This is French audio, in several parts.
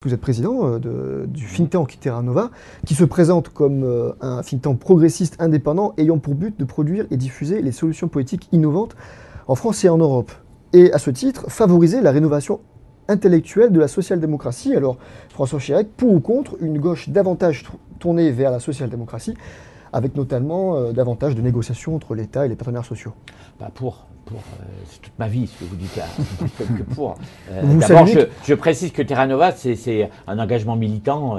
Vous êtes président du think tank Terra Nova, qui se présente comme un think tank progressiste indépendant ayant pour but de produire et diffuser les solutions politiques innovantes en France et en Europe. Et à ce titre, favoriser la rénovation intellectuelle de la social-démocratie. Alors, François Chérec, pour ou contre une gauche davantage tournée vers la social-démocratie, avec notamment davantage de négociations entre l'État et les partenaires sociaux? C'est toute ma vie ce que vous dites là. Que pour. D'abord, je précise que Terra Nova, c'est un engagement militant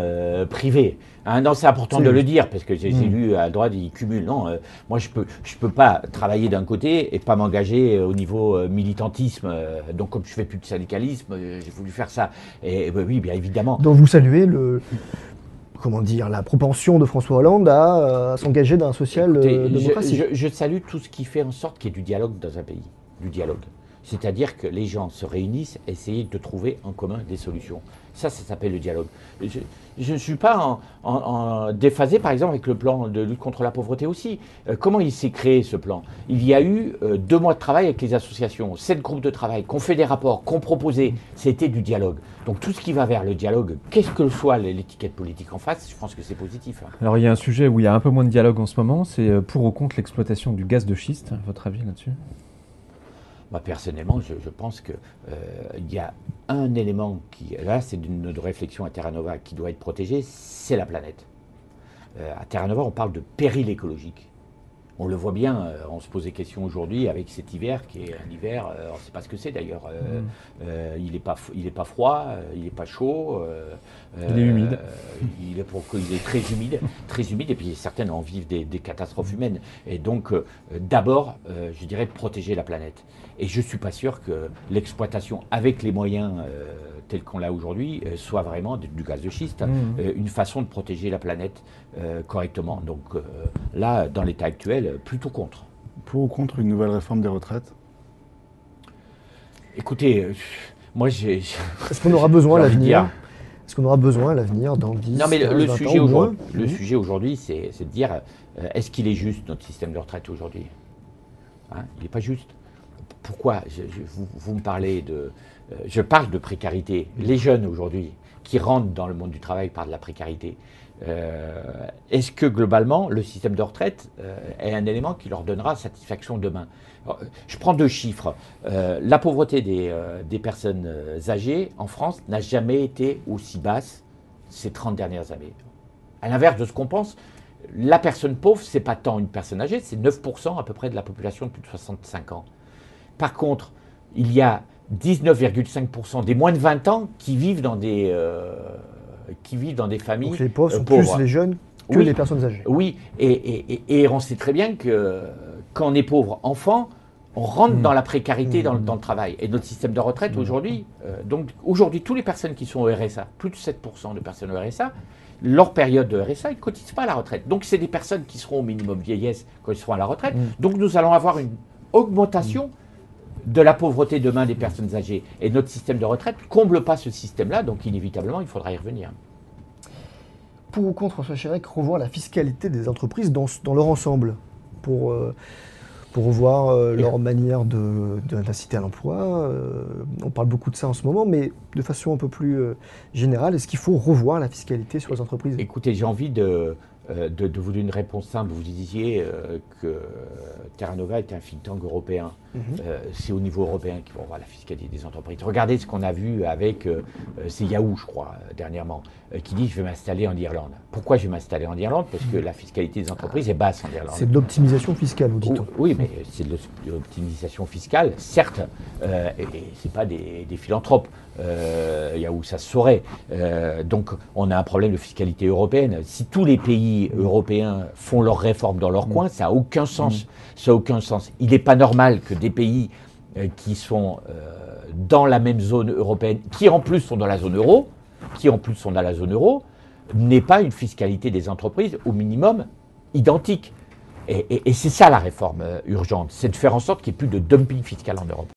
privé. Hein, non, c'est important de le dire, parce que j'ai lu à droite, ils cumulent. Non, moi, je peux pas travailler d'un côté et pas m'engager au niveau militantisme. Donc, comme je fais plus de syndicalisme, j'ai voulu faire ça. Et oui, bien évidemment. Donc, vous saluez la propension de François Hollande à s'engager dans la social-démocratie. Je salue tout ce qui fait en sorte qu'il y ait du dialogue dans un pays. Du dialogue. C'est-à-dire que les gens se réunissent, essayent de trouver en commun des solutions. Ça s'appelle le dialogue. Je ne suis pas déphasé, par exemple, avec le plan de lutte contre la pauvreté aussi. Comment il s'est créé, ce plan? Il y a eu 2 mois de travail avec les associations, 7 groupes de travail, qu'on fait des rapports, qu'on proposait. C'était du dialogue. Donc tout ce qui va vers le dialogue, qu'est-ce que soit l'étiquette politique en face, je pense que c'est positif. Hein. Alors il y a un sujet où il y a un peu moins de dialogue en ce moment, c'est pour ou contre l'exploitation du gaz de schiste. Votre avis là-dessus? Moi, personnellement, je pense qu'il y a un élément qui, là, c'est notre réflexion à Terra Nova, qui doit être protégé, c'est la planète. À Terra Nova, on parle de péril écologique. On le voit bien, on se pose des questions aujourd'hui avec cet hiver qui est un hiver, on ne sait pas ce que c'est d'ailleurs. Il n'est pas froid, il n'est pas chaud. Il est humide. Il est très humide, et puis certaines en vivent des catastrophes humaines. Et donc, d'abord, je dirais protéger la planète. Et je ne suis pas sûr que l'exploitation avec les moyens tels qu'on l'a aujourd'hui soit vraiment du gaz de schiste, une façon de protéger la planète correctement. Donc là, dans l'état actuel, plutôt contre. Pour ou contre une nouvelle réforme des retraites? Écoutez, moi j'ai... Est-ce qu'on aura besoin à l'avenir? Est-ce qu'on aura besoin à l'avenir dans 10 Non, mais le sujet ans, aujourd'hui, c'est de dire, est-ce qu'il est juste notre système de retraite aujourd'hui? Hein, il n'est pas juste. Pourquoi vous me parlez de... je parle de précarité. Les jeunes aujourd'hui qui rentrent dans le monde du travail par de la précarité, est-ce que globalement le système de retraite est un élément qui leur donnera satisfaction demain? Alors, je prends 2 chiffres. La pauvreté des personnes âgées en France n'a jamais été aussi basse ces 30 dernières années. À l'inverse de ce qu'on pense, la personne pauvre, c'est pas tant une personne âgée, c'est 9% à peu près de la population de plus de 65 ans. Par contre, il y a 19,5% des moins de 20 ans qui vivent dans des familles. Donc les pauvres sont plus les jeunes que les personnes âgées. Oui, et on sait très bien que quand on est pauvre enfant, on rentre dans la précarité dans le travail. Et notre système de retraite aujourd'hui, donc aujourd'hui, toutes les personnes qui sont au RSA, plus de 7% de personnes au RSA, leur période de RSA, ils ne cotisent pas à la retraite. Donc c'est des personnes qui seront au minimum vieillesse quand ils seront à la retraite. Donc nous allons avoir une augmentation de la pauvreté demain des personnes âgées. Et notre système de retraite ne comble pas ce système-là, donc inévitablement, il faudra y revenir. Pour ou contre, François Chérec, revoir la fiscalité des entreprises dans leur ensemble, pour revoir leur manière d'inciter à l'emploi. On parle beaucoup de ça en ce moment, mais de façon un peu plus générale, est-ce qu'il faut revoir la fiscalité sur les entreprises? Écoutez, j'ai envie de vous donner une réponse simple. Vous disiez que Terra Nova est un think tank européen. C'est au niveau européen qu'il faut revoir la fiscalité des entreprises. Regardez ce qu'on a vu avec, c'est Yahoo, je crois, dernièrement, qui dit « je vais m'installer en Irlande ». Pourquoi je vais m'installer en Irlande? Parce que la fiscalité des entreprises est basse en Irlande. C'est de l'optimisation fiscale, vous dites-on. Oui, mais c'est de l'optimisation fiscale, certes, et ce n'est pas des philanthropes. Yahoo, ça se saurait. Donc, on a un problème de fiscalité européenne. Si tous les pays européens font leurs réformes dans leur coin, ça n'a aucun sens. Ça n'a aucun sens. Il n'est pas normal que des pays qui sont dans la même zone européenne, qui en plus sont dans la zone euro, n'aient pas une fiscalité des entreprises au minimum identique. Et c'est ça la réforme urgente, c'est de faire en sorte qu'il n'y ait plus de dumping fiscal en Europe.